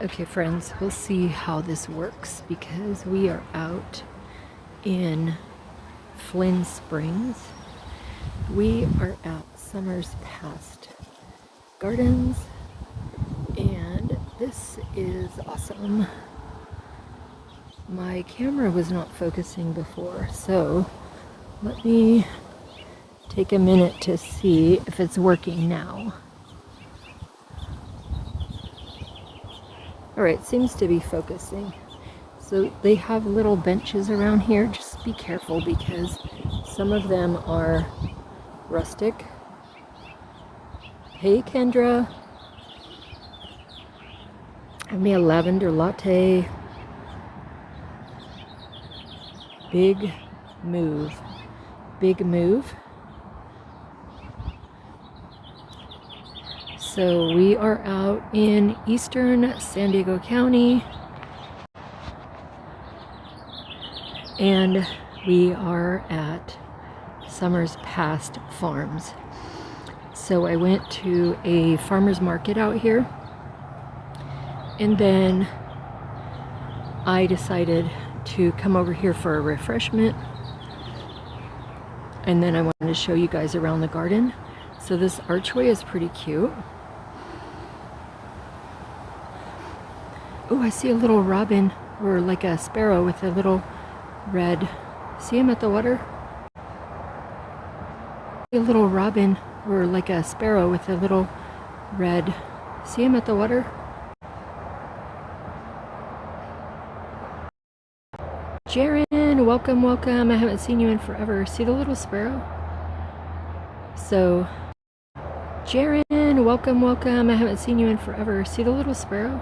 Okay, friends, we'll see how this works because we are out in Flinn Springs. We are at Summer's Past Gardens, and this is awesome. My camera was not focusing before, so let me take a minute to see if it's working now. Alright, seems to be focusing. So they have little benches around here. Just be careful because some of them are rustic. Hey Kendra. Have me a lavender latte. Big move. Big move. So we are out in eastern San Diego County, and we are at Summer's Past Farms. So I went to a farmer's market out here, and then I decided to come over here for a refreshment, and then I wanted to show you guys around the garden. So this archway is pretty cute. Oh, I see a little robin, or like a sparrow with a little red. See him at the water? A little robin, or like a sparrow with a little red. See him at the water? Jaren, welcome, welcome. I haven't seen you in forever. See the little sparrow? So, Jaren, welcome, welcome. I haven't seen you in forever. See the little sparrow?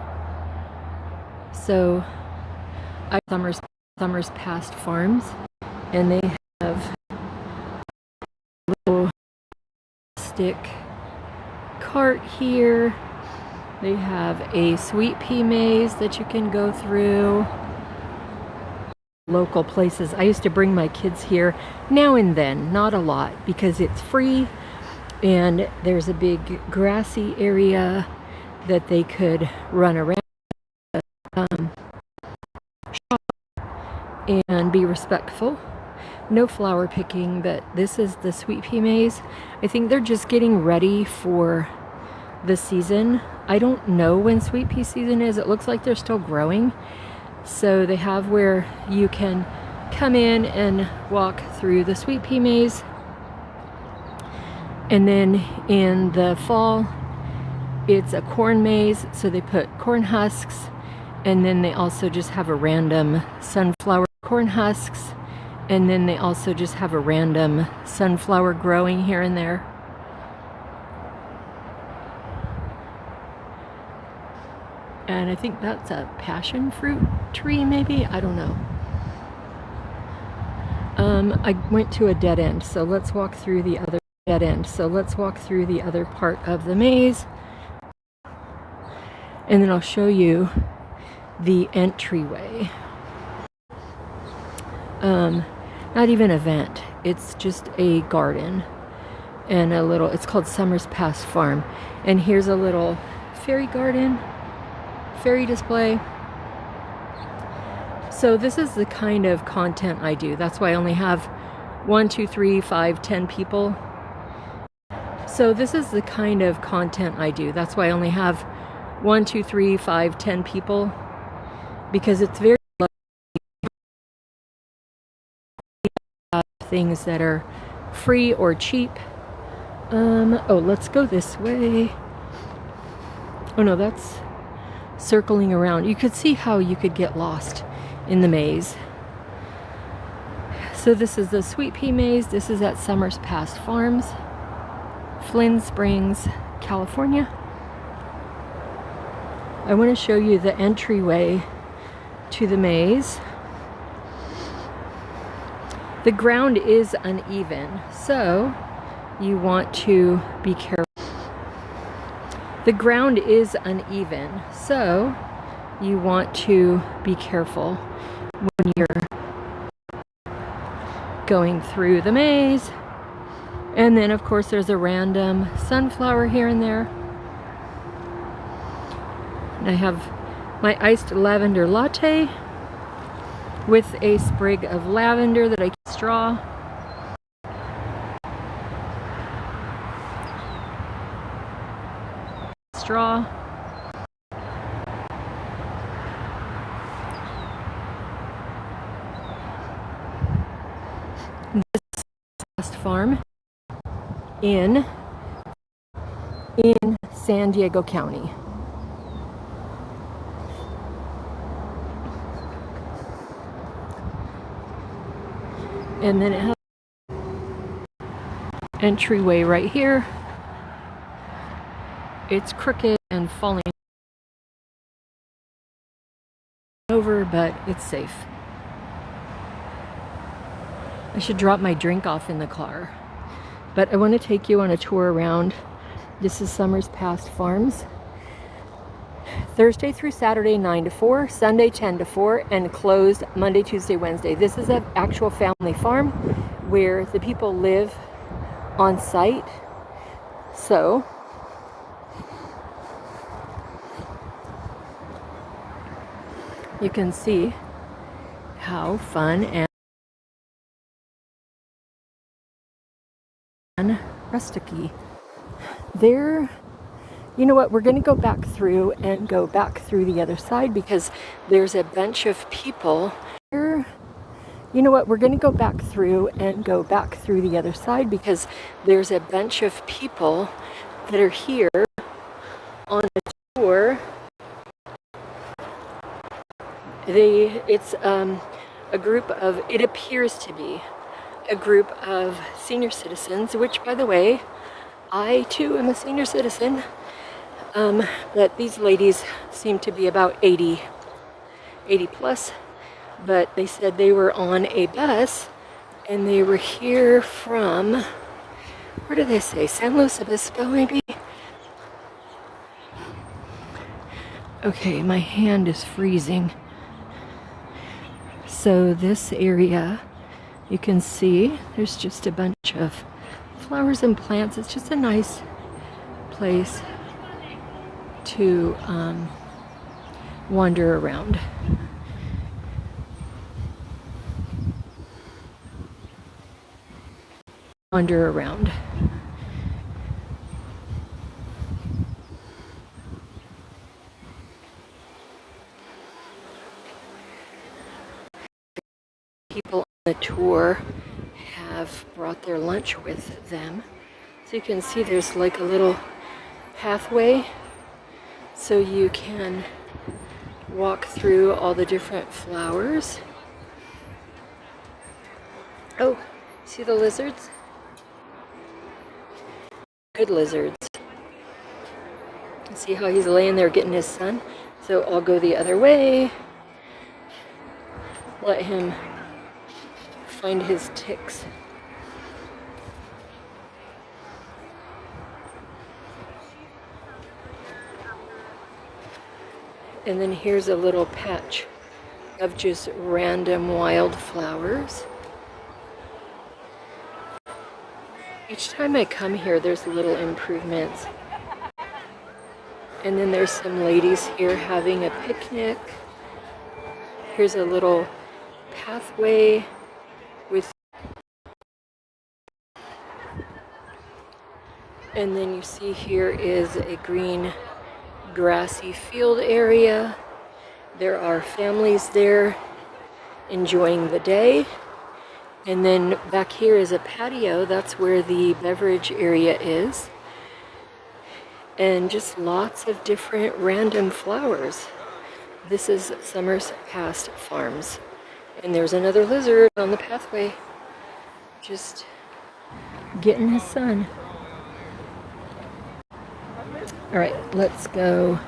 So, I Summer's Past Farms, and they have a little stick cart here. They have a sweet pea maze that you can go through. Local places. I used to bring my kids here now and then, not a lot, because it's free, and there's a big grassy area that they could run around. Shop and be respectful. No flower picking, but this is the sweet pea maze. I think they're just getting ready for the season. I don't know when sweet pea season is. It looks like they're still growing. So they have where you can come in and walk through the sweet pea maze. And then in the fall, it's a corn maze. So they put corn husks. And then they also just have a random sunflower corn husks. And then they also just have a random sunflower growing here and there. And I think that's a passion fruit tree, maybe? I don't know. I went to a dead end, so let's walk through the other dead end. So let's walk through the other part of the maze. And then I'll show you the entryway. Not even a vent, it's just a garden and a little, it's called Summer's Past Farm. And here's a little fairy garden, fairy display. So this is the kind of content I do. That's why I only have 1, 2, 3, 5, 10 people. So this is the kind of content I do. That's why I only have 1, 2, 3, 5, 10 people, because it's very things that are free or cheap. Oh, let's go this way. Oh no, that's circling around. You could see how you could get lost in the maze. So this is the sweet pea maze. This is at Summer's Past Farms, Flinn Springs, California. I want to show you the entryway to the maze. The ground is uneven, so you want to be careful. The ground is uneven, so you want to be careful when you're going through the maze. And then of course there's a random sunflower here and there. And I have my iced lavender latte with a sprig of lavender that I can straw. This last farm in San Diego County. And then it has an entryway right here. It's crooked and falling over, but it's safe. I should drop my drink off in the car. But I want to take you on a tour around. This is Summers Past Farms. Thursday through Saturday 9 to 4, Sunday 10 to 4, and closed Monday, Tuesday, Wednesday. This is an actual family farm where the people live on site. So you can see how fun and rustic-y. There, you know what, we're going to go back through and go back through the other side because there's a bunch of people here. You know what, we're going to go back through and go back through the other side because there's a bunch of people that are here on a tour. It's a group of, it appears to be a group of senior citizens, which, by the way, I too am a senior citizen. But these ladies seem to be about 80 plus, but they said they were on a bus and they were here from, where did they say? San Luis Obispo, maybe? Okay, my hand is freezing. So this area, you can see there's just a bunch of flowers and plants. It's just a nice place to wander around. People on the tour have brought their lunch with them. So you can see there's like a little pathway so you can walk through all the different flowers. Oh, see the lizards? Good lizards. See how he's laying there getting his sun? So I'll go the other way. Let him find his ticks. And then here's a little patch of just random wildflowers. Each time I come here, there's little improvements. And then there's some ladies here having a picnic. Here's a little pathway with, and then you see here is a green grassy field area. There are families there enjoying the day. And then back here is a patio. That's where the beverage area is. And just lots of different random flowers. This is Summers Past Farms. And there's another lizard on the pathway, just getting his sun. All right, let's go.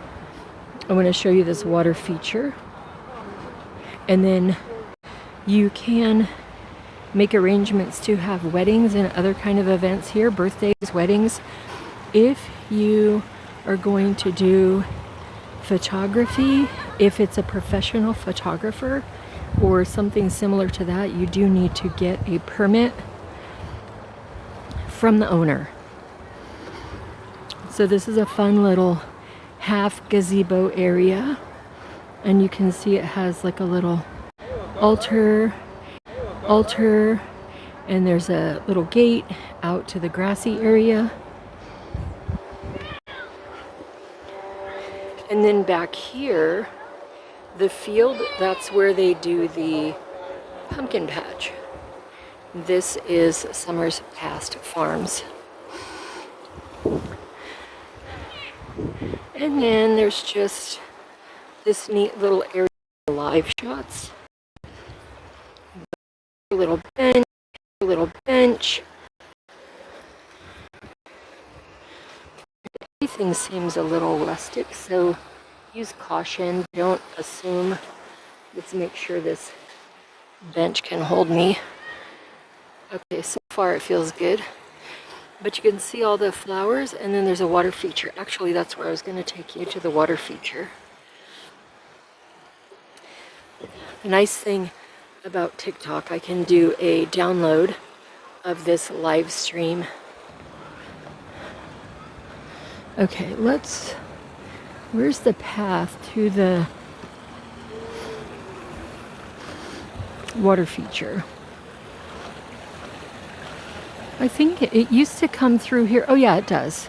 I want to show you this water feature. And then you can make arrangements to have weddings and other kind of events here, birthdays, weddings. If you are going to do photography, if it's a professional photographer or something similar to that, you do need to get a permit from the owner. So this is a fun little half gazebo area And you can see it has like a little altar, and there's a little gate out to the grassy area. And then back here, the field, that's where they do the pumpkin patch. This is Summer's Past Farms. And then there's just this neat little area of live shots. A little bench. Everything seems a little rustic, so use caution. Don't assume. Let's make sure this bench can hold me. Okay, so far it feels good. But you can see all the flowers, and then there's a water feature. Actually, that's where I was going to take you, to the water feature. The nice thing about TikTok, I can do a download of this live stream. Okay, where's the path to the water feature? I think it used to come through here. Oh yeah, it does.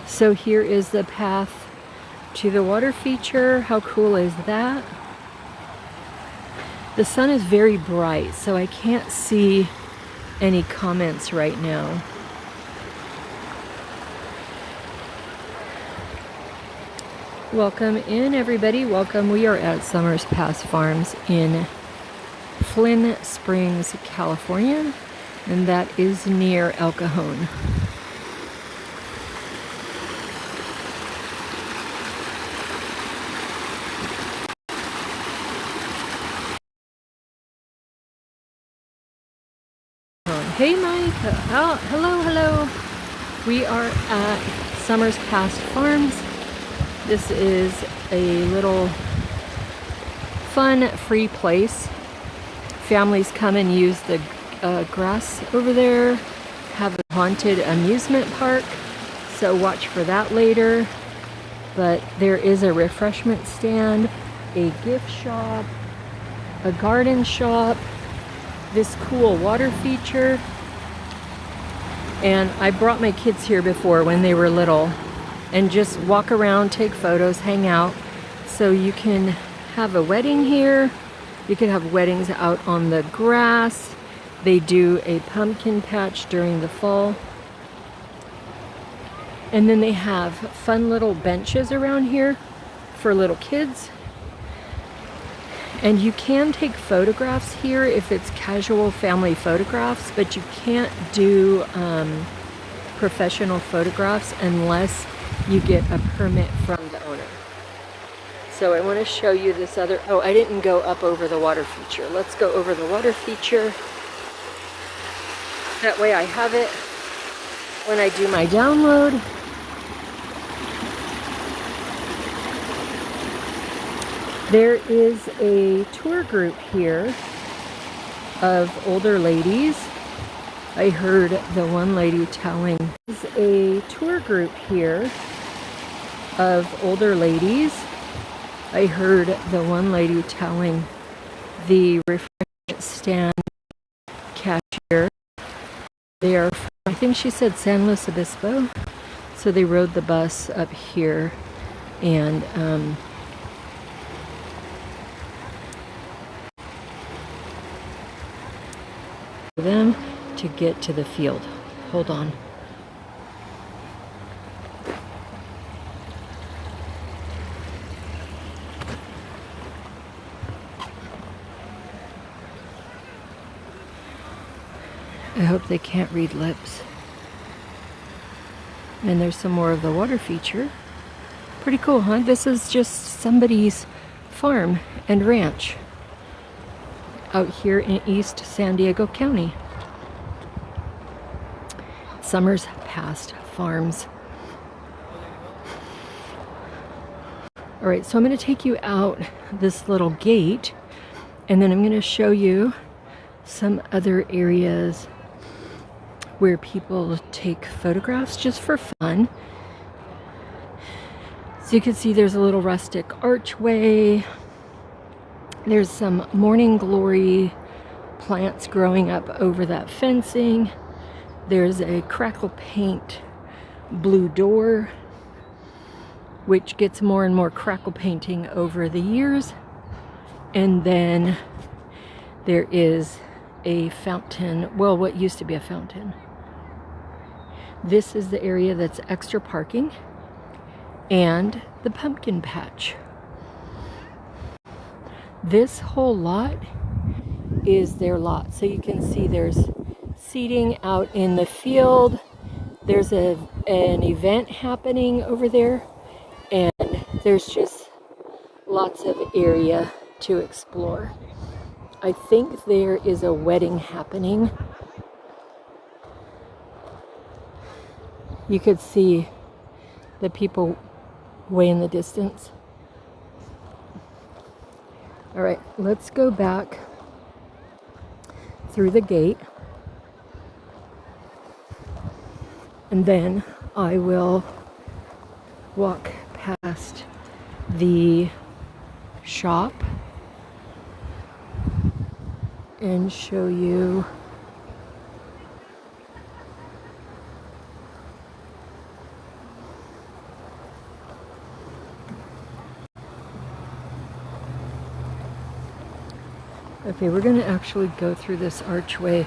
So here is the path to the water feature. How cool is that? The sun is very bright, so I can't see any comments right now. Welcome in, everybody. Welcome. We are at Summer's Past Farms in Flinn Springs, California, and that is near El Cajon. Hey Mike, oh, hello. We are at Summer's Past Farms. This is a little fun, free place. Families come and use the grass over there, have a haunted amusement park, so watch for that later. But there is a refreshment stand, a gift shop, a garden shop, this cool water feature. And I brought my kids here before when they were little, and just walk around, take photos, hang out. So you can have a wedding here. You can have weddings out on the grass. They do a pumpkin patch during the fall. And then they have fun little benches around here for little kids. And you can take photographs here if it's casual family photographs, but you can't do professional photographs unless you get a permit from the owner. So I want to show you this other, oh, I didn't go up over the water feature. Let's go over the water feature. That way I have it when I do my download. There is a tour group here of older ladies. I heard the one lady telling, there's a tour group here of older ladies. I heard the one lady telling the refreshment stand cashier, they are from, I think she said San Luis Obispo. So they rode the bus up here, and for them to get to the field. Hold on. I hope they can't read lips. And there's some more of the water feature. Pretty cool, huh? This is just somebody's farm and ranch out here in East San Diego County. Summer's Past Farms. All right, so I'm going to take you out this little gate, and then I'm going to show you some other areas where people take photographs just for fun. So you can see there's a little rustic archway. There's some morning glory plants growing up over that fencing. There's a crackle paint blue door, which gets more and more crackle painting over the years. And then there is a fountain, well, what used to be a fountain. This is the area that's extra parking and the pumpkin patch. This whole lot is their lot. So you can see there's seating out in the field. There's an event happening over there, and there's just lots of area to explore. I think there is a wedding happening. You could see the people way in the distance. All right, let's go back through the gate, and then I will walk past the shop and show you okay, we're going to actually go through this archway.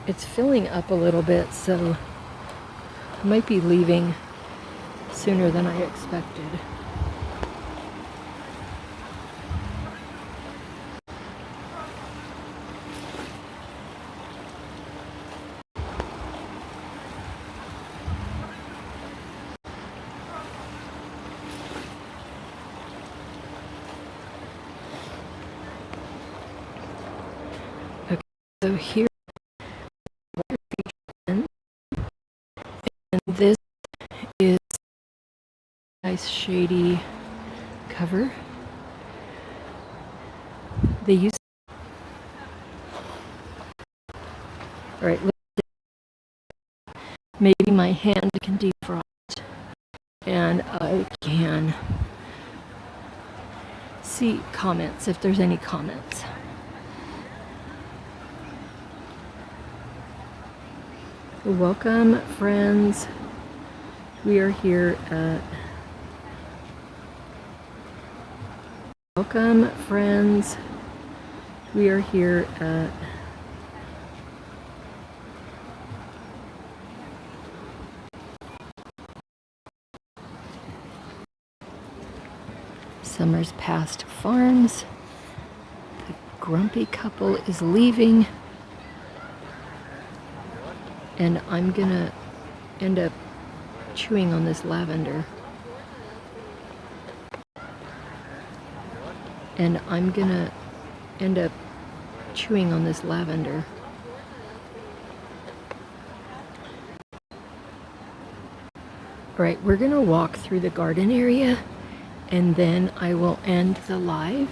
It's filling up a little bit, so I might be leaving sooner than I expected. So here, and this is a nice shady cover. They used. All right, maybe my hand can defrost, and I can see comments if there's any comments. Welcome, friends. We are here at Welcome, friends. We are here at Summer's Past Farms. The grumpy couple is leaving. And I'm gonna end up chewing on this lavender. And I'm gonna end up chewing on this lavender. All right, we're gonna walk through the garden area, and then I will end the live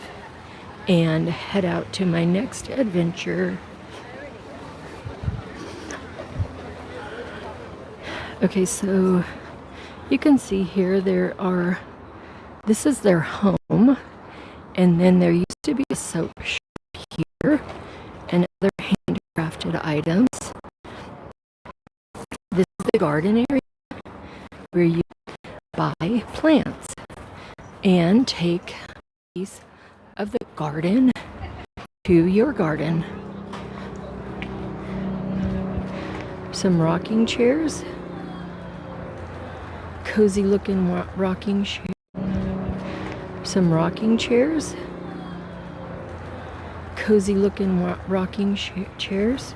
and head out to my next adventure. Okay, so you can see here this is their home, and then there used to be a soap shop here and other handcrafted items. This is the garden area where you buy plants and take a piece of the garden to your garden. Some rocking chairs. Cozy looking rocking chair. Some rocking chairs. Cozy looking rocking chairs.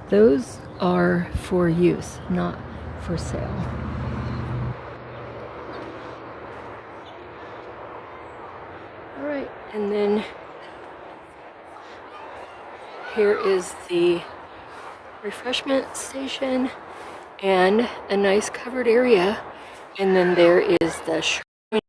Those are for use, not for sale. All right, and then here is the refreshment station and a nice covered area. And then there is the shrine